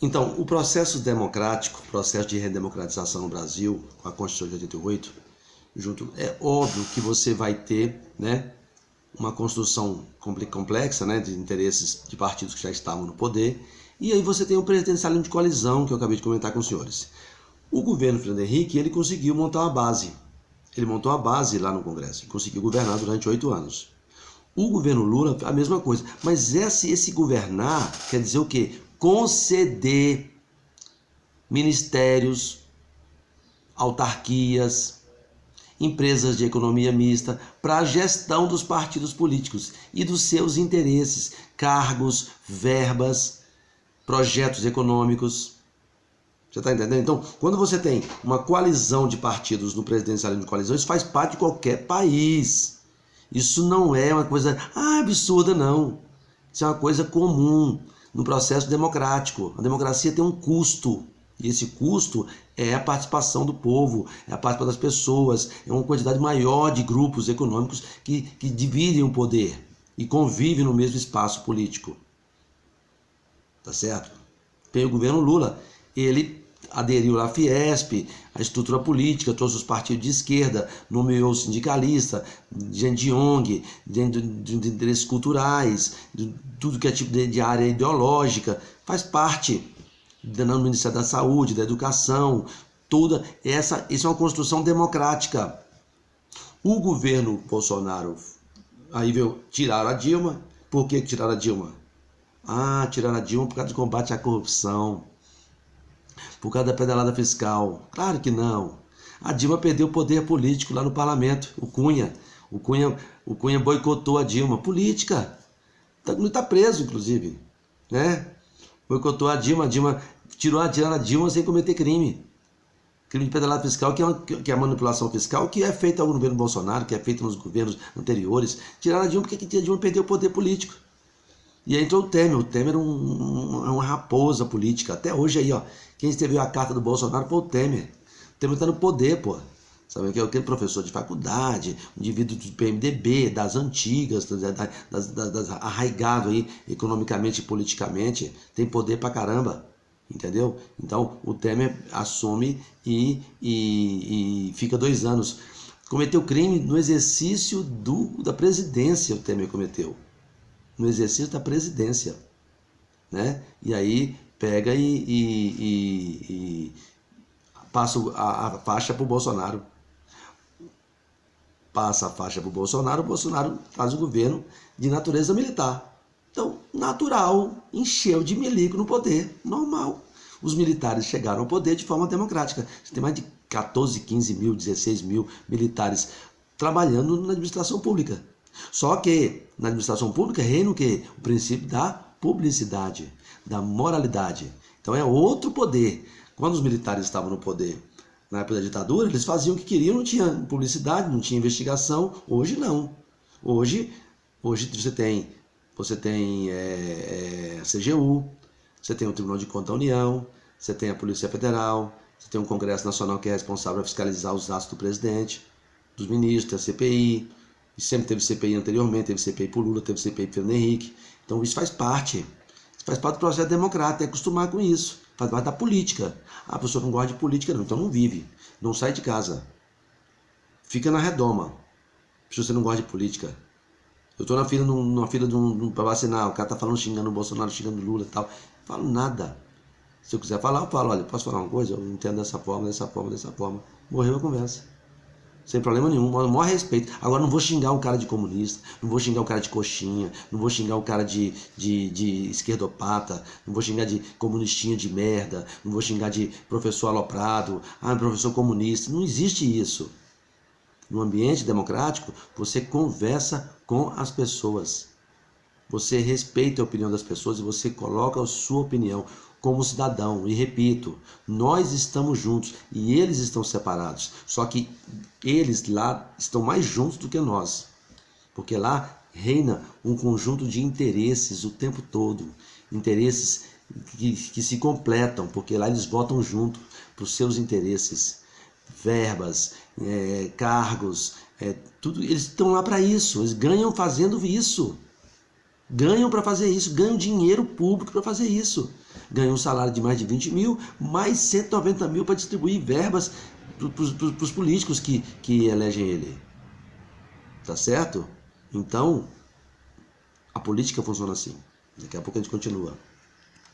Então, o processo democrático, o processo de redemocratização no Brasil, com a Constituição de 88, é óbvio que você vai ter, né, uma construção complexa, né, de interesses de partidos que já estavam no poder, e aí você tem o presidencialismo de coalizão, que eu acabei de comentar com os senhores. O governo Fernando Henrique, ele conseguiu montar uma base. Ele montou uma base lá no Congresso e conseguiu governar durante 8 anos. O governo Lula, a mesma coisa. Mas esse governar quer dizer o quê? Conceder ministérios, autarquias, empresas de economia mista para a gestão dos partidos políticos e dos seus interesses, cargos, verbas, projetos econômicos. Você está entendendo? Então, quando você tem uma coalizão de partidos no presidencialismo de coalizão, isso faz parte de qualquer país. Isso não é uma coisa absurda, não. Isso é uma coisa comum no processo democrático. A democracia tem um custo. E esse custo é a participação do povo, é a participação das pessoas, é uma quantidade maior de grupos econômicos que dividem o poder e convivem no mesmo espaço político. Tá certo? Tem o governo Lula, ele aderiu à Fiesp, à estrutura política, trouxe os partidos de esquerda, nomeou sindicalista, gente de ONG, de interesses culturais, de tudo que é tipo de área ideológica, faz parte no Ministério da Saúde, da Educação, toda isso é uma construção democrática. O governo Bolsonaro, aí veio, tiraram a Dilma. Por que tiraram a Dilma? Tiraram a Dilma por causa do combate à corrupção, por causa da pedalada fiscal. Claro que não. A Dilma perdeu o poder político lá no parlamento. O Cunha boicotou a Dilma. Política. Ele está preso, inclusive, né? Boicotou a Dilma tirou a Dilma sem cometer crime. Crime de pedalada fiscal, que é a manipulação fiscal, que é feita no governo Bolsonaro, que é feita nos governos anteriores. Tiraram a Dilma porque a Dilma perdeu o poder político. E aí entrou o Temer. O Temer é uma raposa política. Até hoje aí, ó, quem escreveu a carta do Bolsonaro foi o Temer. O Temer está no poder, pô. Sabe que é aquele professor de faculdade, um indivíduo do PMDB, das antigas, das arraigado aí economicamente e politicamente, tem poder pra caramba, entendeu? Então o Temer assume e fica 2 anos. Cometeu crime no exercício da presidência, o Temer cometeu. No exercício da presidência, né? E aí pega e passa a faixa para o Bolsonaro. Passa a faixa para o Bolsonaro faz o governo de natureza militar. Então, natural, encheu de milico no poder, normal. Os militares chegaram ao poder de forma democrática. Você tem mais de 14, 15 mil, 16 mil militares trabalhando na administração pública. Só que na administração pública reina o quê? O princípio da publicidade, da moralidade. Então é outro poder. Quando os militares estavam no poder na época da ditadura, eles faziam o que queriam, não tinha publicidade, não tinha investigação. Hoje não. Hoje você tem a CGU, você tem o Tribunal de Contas da União, você tem a Polícia Federal, você tem um Congresso Nacional que é responsável por fiscalizar os atos do presidente, dos ministros, a CPI. E sempre teve CPI anteriormente, teve CPI por Lula, teve CPI por Fernando Henrique. Então isso faz parte. Isso faz parte do processo democrático, é acostumar com isso. Faz parte da política. A pessoa não gosta de política não, então não vive. Não sai de casa. Fica na redoma. Se você não gosta de política. Eu estou numa fila para vacinar, o cara tá falando, xingando o Bolsonaro, xingando o Lula e tal. Não falo nada. Se eu quiser falar, eu falo, olha, posso falar uma coisa? Eu entendo dessa forma. Morreu a conversa. Sem problema nenhum, maior respeito. Agora não vou xingar um cara de comunista, não vou xingar um cara de coxinha, não vou xingar um cara de esquerdopata, não vou xingar de comunistinha de merda, não vou xingar de professor aloprado, professor comunista. Não existe isso. No ambiente democrático, você conversa com as pessoas. Você respeita a opinião das pessoas e você coloca a sua opinião como cidadão. E repito, nós estamos juntos e eles estão separados. Só que eles lá estão mais juntos do que nós. Porque lá reina um conjunto de interesses o tempo todo. Interesses que se completam, porque lá eles votam junto para os seus interesses. Verbas, cargos, tudo. Eles estão lá para isso. Eles ganham fazendo isso. Ganham para fazer isso, ganham dinheiro público para fazer isso. ganha um salário de mais de 20 mil, mais 190 mil para distribuir verbas para os políticos que elegem ele. Tá certo? Então, a política funciona assim. Daqui a pouco a gente continua.